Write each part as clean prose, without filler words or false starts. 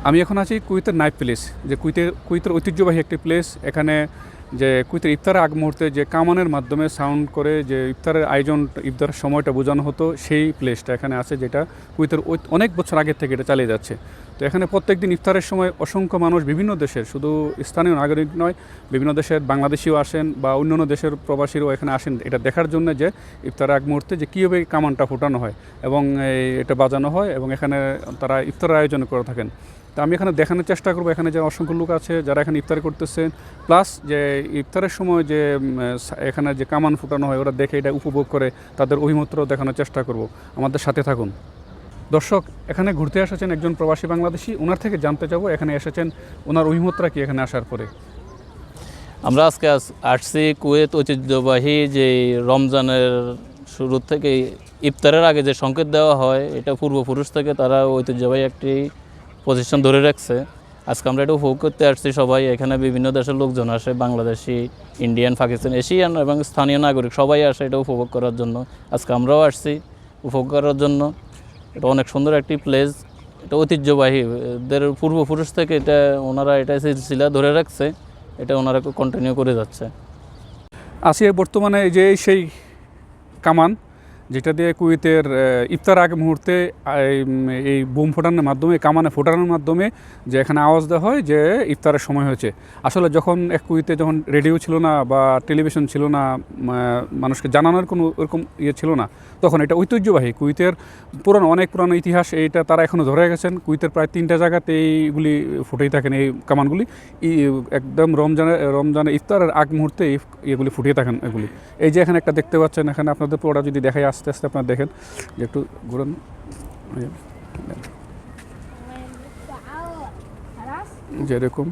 আমি এখন আছি কুয়েতের নাইফ প্লেস, যে কুয়েতের ঐতিহ্যবাহী একটি প্লেস। এখানে যে কুয়েতের ইফতারের আগ মুহূর্তে যে কামানের মাধ্যমে সাউন্ড করে যে ইফতারের আয়োজন, ইফতারের সময়টা বোঝানো হতো, সেই প্লেসটা এখানে আছে, যেটা কুয়েতের অনেক বছর আগের থেকে এটা চালিয়ে যাচ্ছে। তো এখানে প্রত্যেক দিন ইফতারের সময় অসংখ্য মানুষ বিভিন্ন দেশের, শুধু স্থানীয় নাগরিক নয়, বিভিন্ন দেশের বাংলাদেশিও আসেন বা অন্যান্য দেশের প্রবাসীরাও এখানে আসেন এটা দেখার জন্য, যে ইফতারের আগ মুহূর্তে যে কীভাবে কামানটা ফোটানো হয় এবং এটা বাজানো হয়, এবং এখানে তারা ইফতারের আয়োজন করে থাকেন। তো আমি এখানে দেখানোর চেষ্টা করবো এখানে যে অসংখ্য লোক আছে যারা এখানে ইফতার করতেছেন, প্লাস যে ইফতারের সময় যে এখানে যে কামান ফুটানো হয় ওরা দেখে এটা উপভোগ করে তাদের অভিমতটাও দেখানোর চেষ্টা করব। আমাদের সাথে থাকুন। দর্শক, এখানে ঘুরতে এসেছেন একজন প্রবাসী বাংলাদেশি, ওনার থেকে জানতে চাবো এখানে এসেছেন ওনার অভিমতটা কি এখানে আসার পরে। আমরা আজকে আসছি কুয়েত ঐতিহ্যবাহী যে রমজানের শুরু থেকে ইফতারের আগে যে সংকেত দেওয়া হয়, এটা পূর্বপুরুষ থেকে তারা ঐতিহ্যবাহী একটি পজিশন ধরে রাখছে। আজকে আমরা এটা উপভোগ করতে আসছি সবাই। এখানে বিভিন্ন দেশের লোকজন আসে, বাংলাদেশি, ইন্ডিয়ান, পাকিস্তান, এশিয়ান এবং স্থানীয় নাগরিক সবাই আসে এটা উপভোগ করার জন্য। আজকে আমরাও আসছি উপভোগ করার জন্য। এটা অনেক সুন্দর একটি প্লেস, এটা ঐতিহ্যবাহী, এদের পূর্বপুরুষ থেকে এটা ওনারা এটা সিলসিলা ধরে রাখছে, এটা ওনারা কন্টিনিউ করে যাচ্ছে। আসিয়া বর্তমানে এই যে সেই কামান যেটা দিয়ে কুয়েতের ইফতার আগ মুহূর্তে এই বোম ফোটানোর মাধ্যমে, কামানে ফোটানোর মাধ্যমে যে এখানে আওয়াজ দেওয়া হয় যে ইফতারের সময় হয়েছে। আসলে যখন কুয়েতে যখন রেডিও ছিল না বা টেলিভিশন ছিল না, মানুষকে জানানোর কোনো ওরকম ইয়ে ছিল না, তখন এটা ঐতিহ্যবাহী কুয়েতের অনেক পুরানো ইতিহাস, এইটা তারা এখনও ধরে গেছেন। কুয়েতের প্রায় 3টা জায়গাতে এইগুলি ফুটেই থাকেন, এই কামানগুলি একদম রমজানের ইফতারের আগ মুহূর্তে এগুলি ফুটিয়ে থাকেন এগুলি। এই যে এখানে একটা দেখতে পাচ্ছেন, এখানে আপনাদের পুরোটা যদি দেখাই, আস্তে আস্তে আপনারা দেখেন যে একটু ঘুরেন, যেরকম।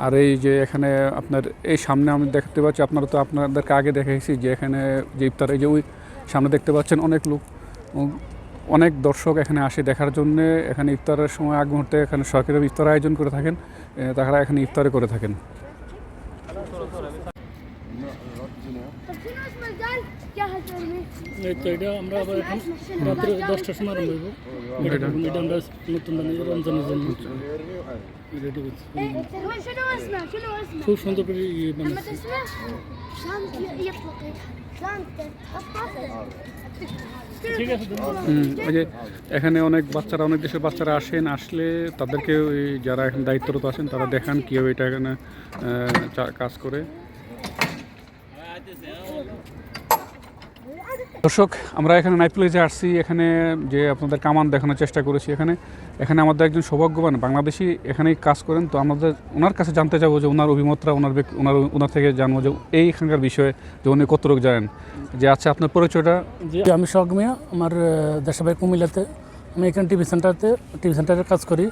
আর এই যে এখানে আপনার এই সামনে আমি দেখতে পাচ্ছি, আপনারা তো আপনাদেরকে আগে দেখাইছি যে এখানে যে ইফতার, এই যে ওই সামনে দেখতে পাচ্ছেন অনেক লোক, অনেক দর্শক এখানে আসে দেখার জন্যে। এখানে ইফতারের সময় আগ মুহূর্তে এখানে সরকারি ইফতার আয়োজন করে থাকেন, তারা এখানে ইফতারে করে থাকেন। এটা আমরা আবার এখন রাত্রে 10টার সময় আরম্ভ হইব। এটা আমরা নতুন রমজানের জন্য রেডি করছি। খুব সুন্দর করে বানাচ্ছি। ঠিক আছে। ওই যে এখানে অনেক বাচ্চারা, অনেক দেশের বাচ্চারা আসলে তাদেরকে ওই যারা এখন দায়িত্বরত আছেন তারা দেখান কীভাবে এটা এখানে কাজ করে। দর্শক, আমরা এখানে নাইফ প্লেসে আসছি, এখানে যে আপনাদের কামান দেখানোর চেষ্টা করেছি। এখানে আমাদের একজন সৌভাগ্যবান বাংলাদেশি এখানেই কাজ করেন। তো আমাদের ওনার কাছে জানতে চাবো যে ওনার অভিমতটা, ওনার থেকে জানবো যে এইখানকার বিষয়ে যে উনি কতটুকু জানেন। যে আচ্ছা, আপনার পরিচয়টা? আমি শখ মিয়া, আমার দেশের বাড়ি কুমিল্লাতে। আমি এখানে টিভি সেন্টারে কাজ করি,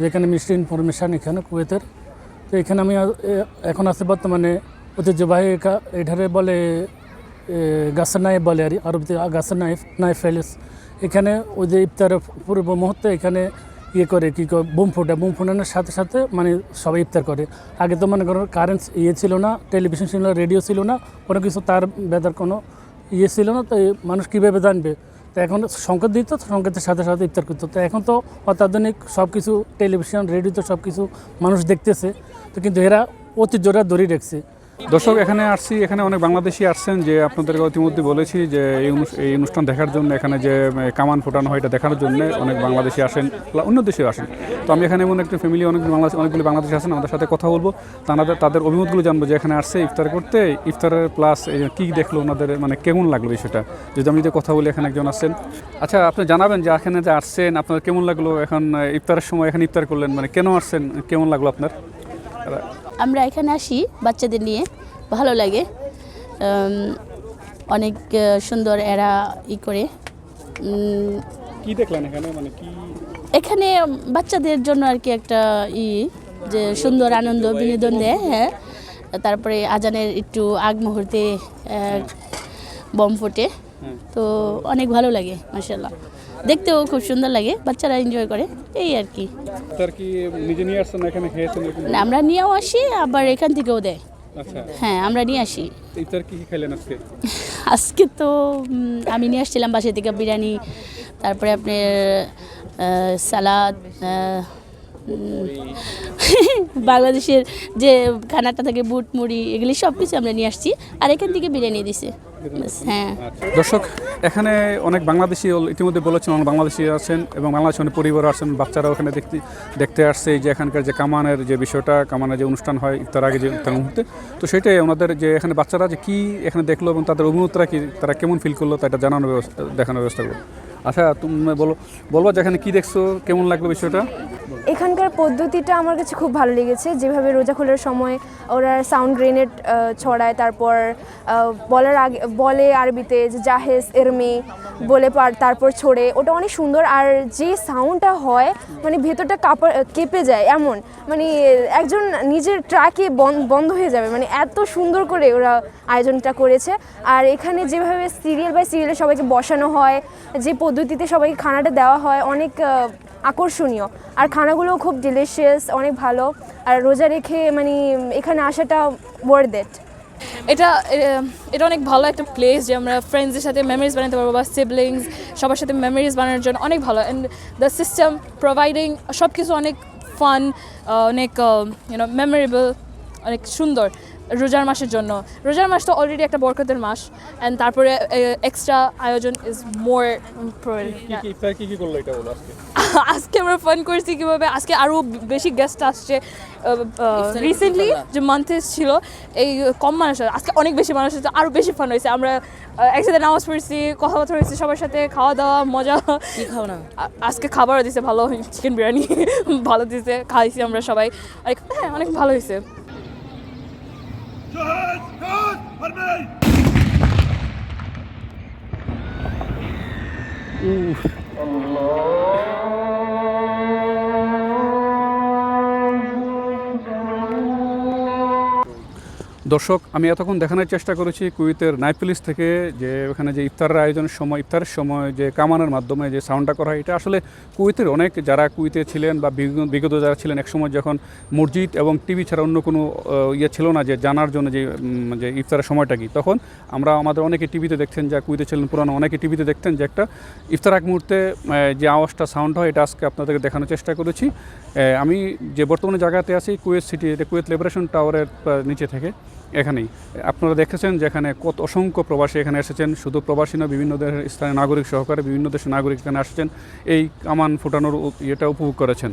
যেখানে মিষ্টি ইনফরমেশান এখানে কুয়েতের। তো এখানে আমি এখন আছি বর্তমানে ঐতিহ্যবাহী এটারে বলে গাছের নাইফ বলে, আর আরবিতে গাছের নাইফ ফেলেস। এখানে ওই যে ইফতারের পূর্ব মুহূর্তে এখানে করে বোম ফোটানোর সাথে সাথে মানে সবাই ইফতার করে। আগে তো মনে করো কারেন্ট ছিল না, টেলিভিশন ছিল না, রেডিও ছিল না, কোনো কিছু তার বেদার কোনো ছিল না। তো মানুষ কীভাবে জানবে? তো এখন সংকেত দিত, সংকেতের সাথে সাথে ইফতার করতো। তো এখন তো অত্যাধুনিক সব কিছু, টেলিভিশন, রেডিওতে সব কিছু মানুষ দেখতেছে। তো কিন্তু এরা ঐতিহ্যটা ধরে রেখেছে। দর্শক, এখানে আসছি, এখানে অনেক বাংলাদেশি আসছেন, যে আপনাদেরকে ইতিমধ্যে বলেছি যে এই অনুষ্ঠান দেখার জন্য, এখানে যে কামান ফোটানো হয় এটা দেখার জন্য অনেক বাংলাদেশি আসেন, অন্য দেশেও আসেন। তো আমি এখানে এমন একটা ফ্যামিলি, অনেকগুলি বাংলাদেশি আসেন, আমাদের সাথে কথা বলবো, তাদের অভিমতগুলো জানবো, যে এখানে আসছে ইফতার করতে, ইফতারের প্লাস কী দেখলো ওনাদের, মানে কেমন লাগলো বিষয়টা। যদি আমি কথা বলি, এখানে একজন আসছেন। আচ্ছা, আপনি জানাবেন যে এখানে যে আসছেন আপনার কেমন লাগলো, এখন ইফতারের সময় এখানে ইফতার করলেন, মানে কেন আসছেন, কেমন লাগলো আপনার? আমরা এখানে আসি বাচ্চাদের নিয়ে, ভালো লাগে, অনেক সুন্দর এরা করে। কি দেখলেন এখানে, মানে কি এখানে বাচ্চাদের জন্য আর কি একটা যে সুন্দর আনন্দ বিনোদন দেয়। হ্যাঁ, তারপরে আজানের একটু আগ মুহূর্তে বম ফোটে, তো অনেক ভালো লাগে, মাশাআল্লাহ। দেখতেও খুব সুন্দর লাগে, বাচ্চারা এনজয় করে, এই আর কি। তার কি নিজে নিয়ে আসছেন এখানে খেয়েছেন? না, আমরা নিয়েও আসি, আবার এখান থেকেও দেয়। আচ্ছা, হ্যাঁ, আমরা নিয়ে আসি। ইফতার কি খেলেন আজকে? আজকে তো আমি নিয়ে আসছিলাম বাসা থেকে বিরিয়ানি, তারপরে আপনার সালাদ, বাংলাদেশের যে খানাটা থাকে বুট মুড়ি এগুলি সব কিছু আমরা নিয়ে আসছি, আর এখান থেকে বিরিয়ানি দিছে। হ্যাঁ দর্শক, এখানে অনেক বাংলাদেশি ইতিমধ্যে বলেছেন, অনেক বাংলাদেশি আছেন এবং বাংলাদেশি অনেক পরিবার আছেন, বাচ্চারাও এখানে দেখতে আসছে যে এখানকার যে কামানের যে বিষয়টা, কামানের যে অনুষ্ঠান হয় ইফতার আগে যে ইফতার মুহূর্তে, তো সেটাই ওনাদের যে এখানে বাচ্চারা যে কী এখানে দেখলো এবং তাদের অভিমতরা কি, তারা কেমন ফিল করলো তা এটা জানানোর ব্যবস্থা, দেখানোর ব্যবস্থা করবো। আচ্ছা, তুমি বলবো যে এখানে কী দেখছো, কেমন লাগলো বিষয়টা? এখানকার পদ্ধতিটা আমার কাছে খুব ভালো লেগেছে, যেভাবে রোজা খোলার সময় ওরা সাউন্ড গ্রেনেড ছড়ায়, তারপর বলে আরবিতে যে জাহেজ এরমি বলে তারপর ছোড়ে, ওটা অনেক সুন্দর। আর যে সাউন্ডটা হয় মানে ভেতরটা কেঁপে যায় এমন, মানে একজন নিজের ট্র্যাকে বন্ধ হয়ে যাবে, মানে এত সুন্দর করে ওরা আয়োজনটা করেছে। আর এখানে যেভাবে সিরিয়াল বাই সিরিয়ালে সবাইকে বসানো হয়, যে পদ্ধতিতে সবাইকে খানাটা দেওয়া হয়, অনেক আকর্ষণীয়। আর খানাগুলোও খুব ডিলিশিয়াস, অনেক ভালো। আর রোজা রেখে মানে এখানে আসাটা ওয়ার্থ ইট। এটা অনেক ভালো একটা প্লেস, যে আমরা ফ্রেন্ডসদের সাথে মেমোরিজ বানাতে পারবো, বা সিবলিংস সবার সাথে মেমোরিজ বানানোর জন্য অনেক ভালো। অ্যান্ড দ্য সিস্টেম প্রোভাইডিং সব কিছু অনেক ফান, অনেক মেমোরেবল, অনেক সুন্দর রোজার মাসের জন্য। রোজার মাস তো অলরেডি একটা বরকতের মাস, অ্যান্ড তারপরে এক্সট্রা আয়োজন ইজ মোর। আজকে আমরা ফান করছি কীভাবে, আজকে আরও বেশি গেস্ট আসছে। রিসেন্টলি যে মান্থে ছিল এই কম মানুষ, আজকে অনেক বেশি মানুষ হচ্ছে, আরও বেশি ফান হয়েছে। আমরা একসাথে নামাজ পড়ছি, কথাবার্তা হয়েছে, সবার সাথে খাওয়া দাওয়া মজা। খাও না, আজকে খাবারও দিছে ভালো, চিকেন বিরিয়ানি ভালো দিছে, খাইছি আমরা সবাই। হ্যাঁ, অনেক ভালো হয়েছে। দর্শক, আমি এতক্ষণ দেখানোর চেষ্টা করেছি কুয়েতের নাইপলিস থেকে, যে ওখানে যে ইফতারের আয়োজনের সময়, ইফতারের সময় যে কামানের মাধ্যমে যে সাউন্ডটা করা হয়, এটা আসলে কুয়েতের অনেক যারা কুয়েতে ছিলেন বা বিগত যারা ছিলেন একসময়, যখন মসজিদ এবং টিভি ছাড়া অন্য কোনো ইয়ে ছিল না যে জানার জন্য যে ইফতারের সময়টা কি, তখন আমরা আমাদের অনেকে টিভিতে দেখতেন, যা কুয়েতে ছিলেন পুরানো অনেকে টিভিতে দেখতেন যে একটা ইফতার আগ মুহূর্তে যে আওয়াজটা সাউন্ড হয়, এটা আজকে আপনাদেরকে দেখানোর চেষ্টা করেছি। আমি যে বর্তমানে জায়গাতে আছি কুয়েত সিটি, এটা কুয়েত লিবারেশন টাওয়ারের নিচে থেকে, এখানেই আপনারা দেখেছেন যেখানে কত অসংখ্য প্রবাসী এখানে এসেছেন। শুধু প্রবাসী না, বিভিন্ন দেশের স্থানীয় নাগরিক সহকারে বিভিন্ন দেশের নাগরিক এখানে আসছেন, এই কামান ফুটানোর ইয়েটা উপভোগ করেছেন।